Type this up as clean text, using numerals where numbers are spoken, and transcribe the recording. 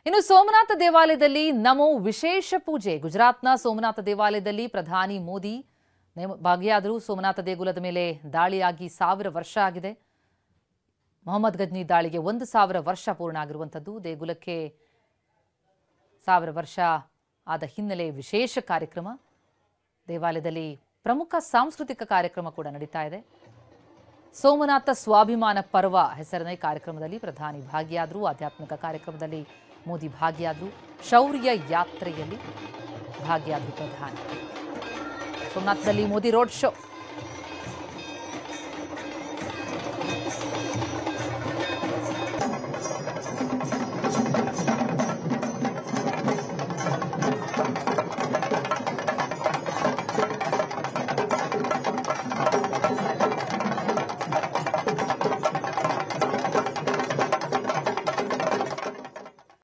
ಇನ್ನು ಸೋಮನಾಥ ದೇವಾಲಯದಲ್ಲಿ ನಮೋ ವಿಶೇಷ ಪೂಜೆ. ಗುಜರಾತ್ನ ಸೋಮನಾಥ ದೇವಾಲಯದಲ್ಲಿ ಪ್ರಧಾನಿ ಮೋದಿ ಭಾಗಿಯಾದರು. ಸೋಮನಾಥ ದೇಗುಲದ ಮೇಲೆ ದಾಳಿಯಾಗಿ 1000 ವರ್ಷ ಆಗಿದೆ. ಮೊಹಮ್ಮದ್ ಗಜ್ನಿ ದಾಳಿಗೆ 1000 ವರ್ಷ ಪೂರ್ಣ ಆಗಿರುವಂಥದ್ದು. ದೇಗುಲಕ್ಕೆ 1000 ವರ್ಷ ಆದ ಹಿನ್ನೆಲೆ ವಿಶೇಷ ಕಾರ್ಯಕ್ರಮ. ದೇವಾಲಯದಲ್ಲಿ ಪ್ರಮುಖ ಸಾಂಸ್ಕೃತಿಕ ಕಾರ್ಯಕ್ರಮ ಕೂಡ ನಡೀತಾ ಇದೆ. ಸೋಮನಾಥ ಸ್ವಾಭಿಮಾನ ಪರ್ವ ಹೆಸರಿನ ಕಾರ್ಯಕ್ರಮದಲ್ಲಿ ಪ್ರಧಾನಿ ಭಾಗಿಯಾದರು. ಆಧ್ಯಾತ್ಮಿಕ ಕಾರ್ಯಕ್ರಮದಲ್ಲಿ ಮೋದಿ ಭಾಗಿಯಾದರು. ಶೌರ್ಯ ಯಾತ್ರೆಯಲ್ಲಿ ಭಾಗಿಯಾದರು ಪ್ರಧಾನಿ. ಸೋಮನಾಥದಲ್ಲಿ ಮೋದಿ ರೋಡ್ ಶೋ.